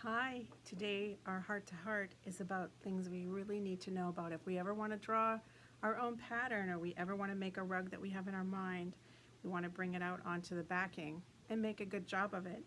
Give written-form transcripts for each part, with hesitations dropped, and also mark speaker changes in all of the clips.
Speaker 1: Hi, today our heart to heart is about things we really need to know about if we ever want to draw our own pattern or we ever want to make a rug that we have in our mind. We want to bring it out onto the backing and make a good job of it.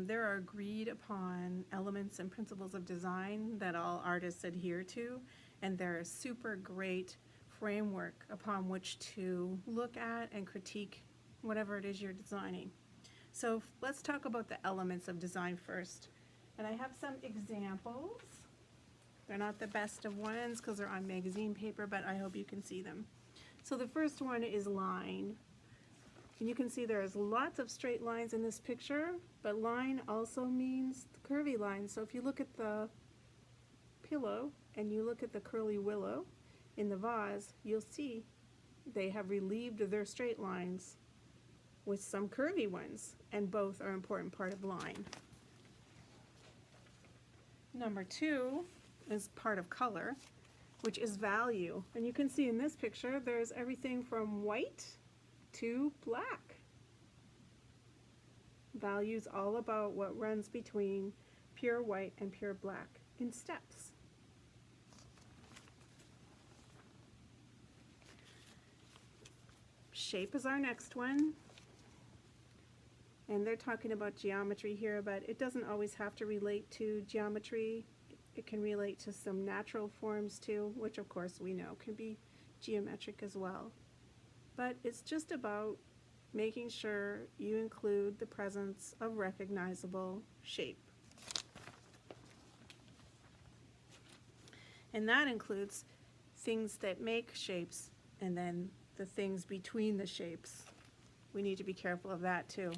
Speaker 1: There are agreed upon elements and principles of design that all artists adhere to, and they're a super great framework upon which to look at and critique whatever it is you're designing. So let's talk about the elements of design first. And I have some examples. They're not the best of ones because they're on magazine paper, but I hope you can see them. So the first one is line. And you can see there's lots of straight lines in this picture, but line also means curvy lines. So if you look at the pillow and you look at the curly willow in the vase, you'll see they have relieved their straight lines with some curvy ones, and both are an important part of line. Number two is part of color, which is value. And you can see in this picture, there's everything from white to black. Value is all about what runs between pure white and pure black in steps. Shape is our next one. And they're talking about geometry here, but it doesn't always have to relate to geometry. It can relate to some natural forms too, which of course we know can be geometric as well. But it's just about making sure you include the presence of recognizable shape. And that includes things that make shapes and then the things between the shapes. We need to be careful of that too.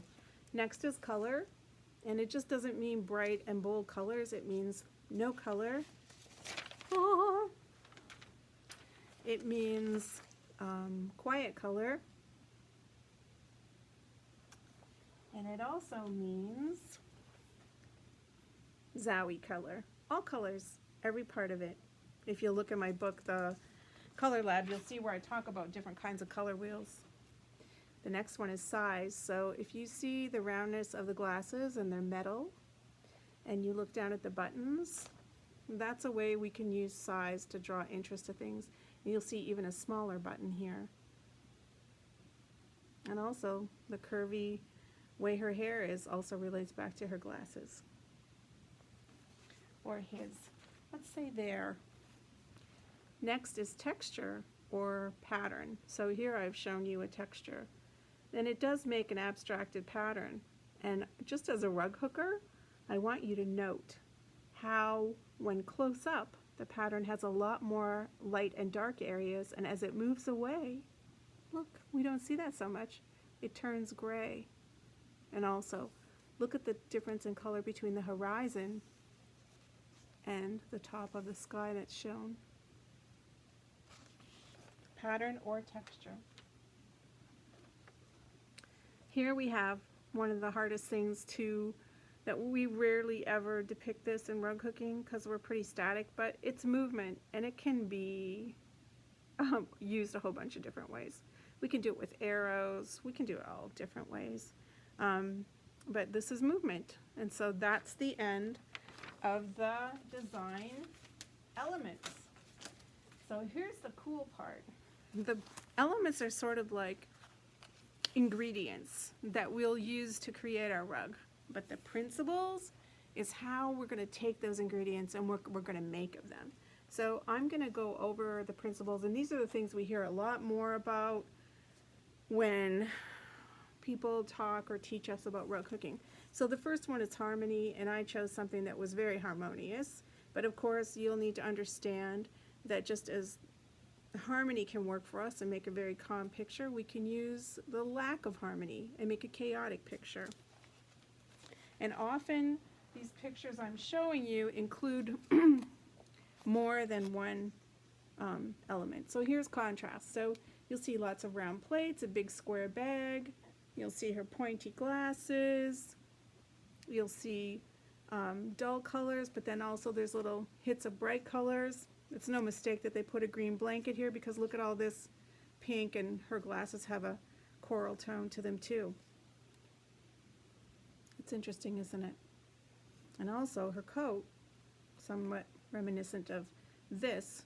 Speaker 1: Next is color, and it just doesn't mean bright and bold colors, it means no color. Aww. It means quiet color, and it also means zowie color. All colors, every part of it. If you look at my book, The Color Lab, you'll see where I talk about different kinds of color wheels. The next one is size. So if you see the roundness of the glasses and they're metal, and you look down at the buttons, that's a way we can use size to draw interest to things. And you'll see even a smaller button here. And also the curvy way her hair is also relates back to her glasses. Or his. Let's say there. Next is texture or pattern. So here I've shown you a texture. And it does make an abstracted pattern. And just as a rug hooker, I want you to note how, when close up, the pattern has a lot more light and dark areas, and as it moves away, look, we don't see that so much. It turns gray. And also, look at the difference in color between the horizon and the top of the sky that's shown. Pattern or texture. Here we have one of the hardest things that we rarely ever depict this in rug hooking because we're pretty static, but it's movement, and it can be used a whole bunch of different ways. We can do it with arrows, we can do it all different ways, but this is movement, and so that's the end of the design elements. So here's the cool part. The elements are sort of like ingredients that we'll use to create our rug, but the principles is how we're going to take those ingredients and we're going to make of them. So I'm going to go over the principles, and these are the things we hear a lot more about when people talk or teach us about rug hooking. So the first one is harmony, and I chose something that was very harmonious, but of course you'll need to understand that just as harmony can work for us and make a very calm picture, we can use the lack of harmony and make a chaotic picture. And often these pictures I'm showing you include more than one element. So here's contrast. So you'll see lots of round plates, a big square bag, you'll see her pointy glasses, you'll see dull colors, but then also there's little hits of bright colors. It's no mistake that they put a green blanket here because look at all this pink, and her glasses have a coral tone to them too. It's interesting, isn't it? And also her coat, somewhat reminiscent of this,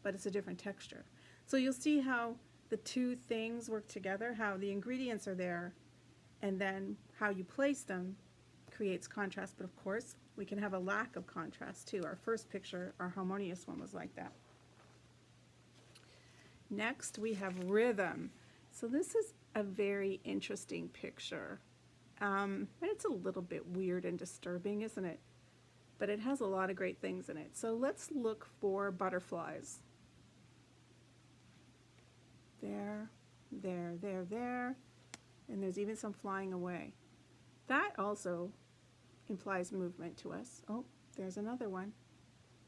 Speaker 1: but it's a different texture. So you'll see how the two things work together, how the ingredients are there, and then how you place them creates contrast. But of course, we can have a lack of contrast too. Our first picture, our harmonious one, was like that. Next, we have rhythm. So this is a very interesting picture. And it's a little bit weird and disturbing, isn't it? But it has a lot of great things in it. So let's look for butterflies. There, there, there, there. And there's even some flying away. That also implies movement to us. Oh, there's another one.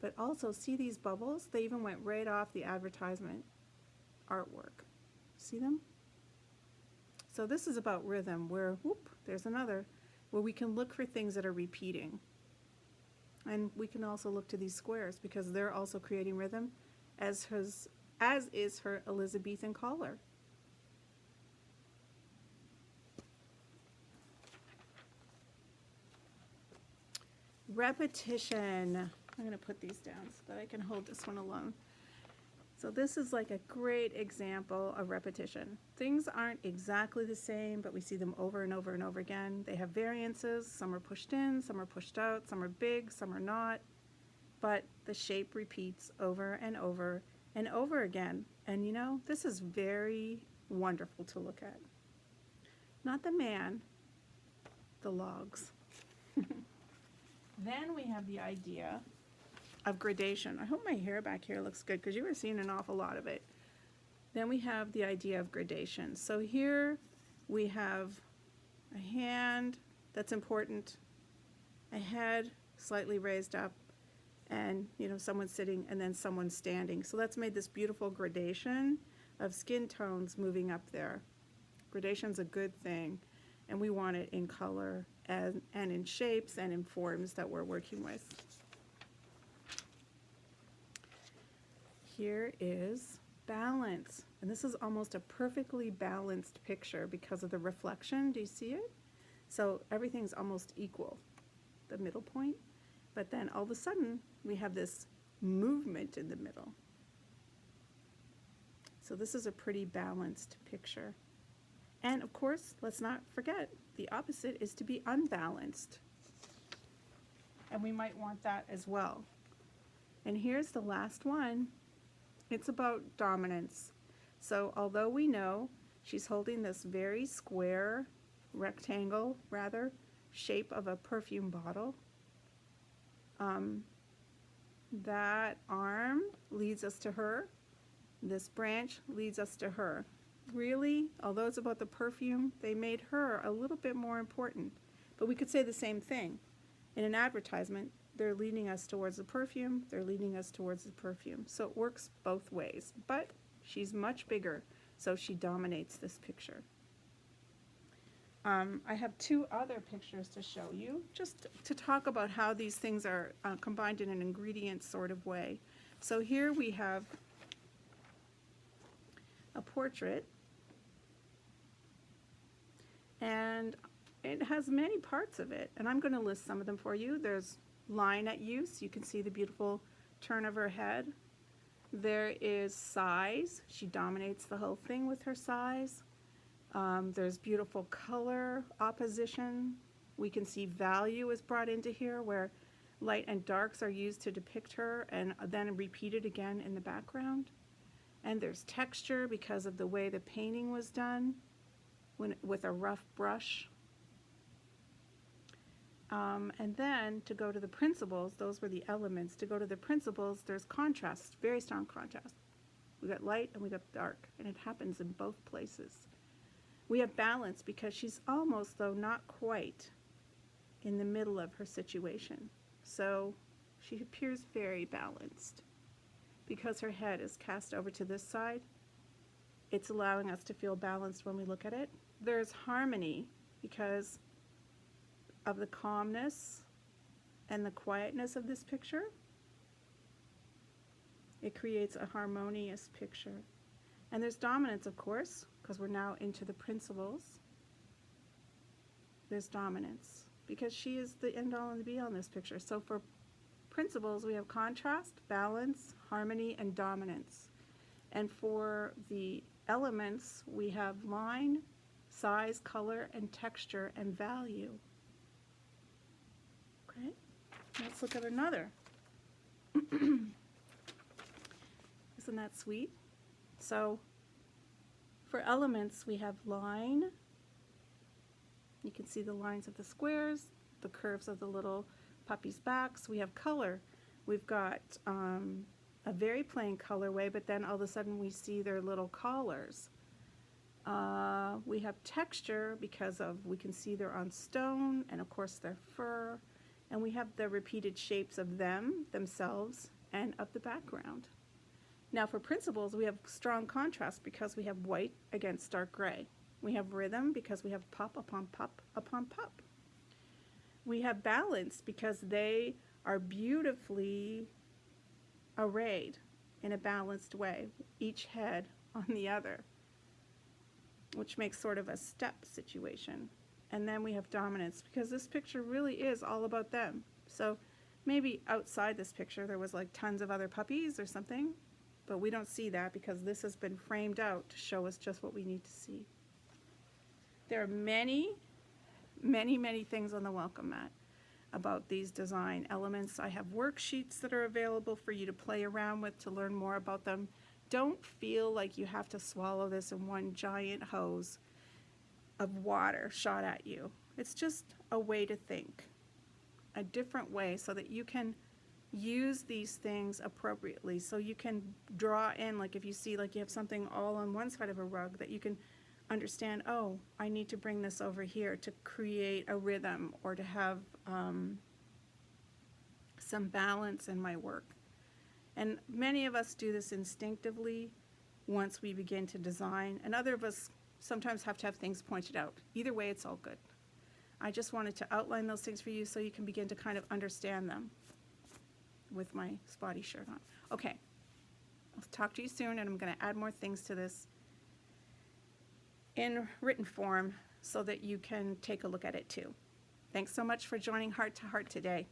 Speaker 1: But also, see these bubbles? They even went right off the advertisement artwork. See them? So this is about rhythm, where, whoop, there's another, where we can look for things that are repeating. And we can also look to these squares because they're also creating rhythm, as is her Elizabethan collar. Repetition. I'm going to put these down so that I can hold this one alone. So this is like a great example of repetition. Things aren't exactly the same, but we see them over and over and over again. They have variances. Some are pushed in, some are pushed out, some are big, some are not. But the shape repeats over and over and over again. And you know, this is very wonderful to look at. Not the man, the logs. Then we have the idea of gradation. I hope my hair back here looks good because you were seeing an awful lot of it. Then we have the idea of gradation. So here we have a hand that's important, a head slightly raised up, and you know, someone sitting and then someone standing. So that's made this beautiful gradation of skin tones moving up there. Gradation's a good thing, and we want it in color and in shapes and in forms that we're working with. Here is balance, and this is almost a perfectly balanced picture because of the reflection. Do you see it? So everything's almost equal, the middle point, but then all of a sudden we have this movement in the middle. So this is a pretty balanced picture. And of course, let's not forget, the opposite is to be unbalanced. And we might want that as well. And here's the last one. It's about dominance. So although we know she's holding this very square, rectangle rather, shape of a perfume bottle, that arm leads us to her. This branch leads us to her. Really, although it's about the perfume, they made her a little bit more important. But we could say the same thing. In an advertisement, they're leading us towards the perfume, they're leading us towards the perfume. So it works both ways. But she's much bigger, so she dominates this picture. I have two other pictures to show you, just to talk about how these things are combined in an ingredient sort of way. So here we have a portrait, and it has many parts of it, and I'm going to list some of them for you. There's line at use. You can see the beautiful turn of her head. There is size. She dominates the whole thing with her size. There's beautiful color opposition. We can see value is brought into here, where light and darks are used to depict her and then repeated again in the background. And there's texture because of the way the painting was done with a rough brush. And then to go to the principles, those were the elements. To go to the principles, there's contrast, very strong contrast. We got light and we got dark, and it happens in both places. We have balance because she's almost, though not quite, in the middle of her situation. So she appears very balanced. Because her head is cast over to this side, it's allowing us to feel balanced when we look at it. There's harmony because of the calmness and the quietness of this picture. It creates a harmonious picture. And there's dominance, of course, because we're now into the principles. There's dominance because she is the end all and the be all in this picture. So for principles, we have contrast, balance, harmony, and dominance. And for the elements, we have line, size, color, and texture, and value. Okay, let's look at another. Isn't that sweet? So for elements, we have line. You can see the lines of the squares, the curves of the little puppies' backs. We have color. We've got a very plain colorway, but then all of a sudden we see their little collars. We have texture because we can see they're on stone, and of course their fur. And we have the repeated shapes of themselves, and of the background. Now for principles, we have strong contrast because we have white against dark gray. We have rhythm because we have pop upon pop upon pop. We have balance because they are beautifully arrayed in a balanced way, each head on the other, which makes sort of a step situation. And then we have dominance because this picture really is all about them. So maybe outside this picture there was like tons of other puppies or something, but we don't see that because this has been framed out to show us just what we need to see. There are many, many, many things on the welcome mat about these design elements. I have worksheets that are available for you to play around with to learn more about them. Don't feel like you have to swallow this in one giant hose of water shot at you. It's just a way to think, a different way so that you can use these things appropriately. So you can draw in, like if you see like you have something all on one side of a rug, that you can understand, oh, I need to bring this over here to create a rhythm or to have some balance in my work. And many of us do this instinctively once we begin to design, and other of us sometimes have to have things pointed out. Either way, it's all good. I just wanted to outline those things for you so you can begin to kind of understand them with my spotty shirt on. Okay, I'll talk to you soon, and I'm going to add more things to this in written form so that you can take a look at it too. Thanks so much for joining Heart to Heart today.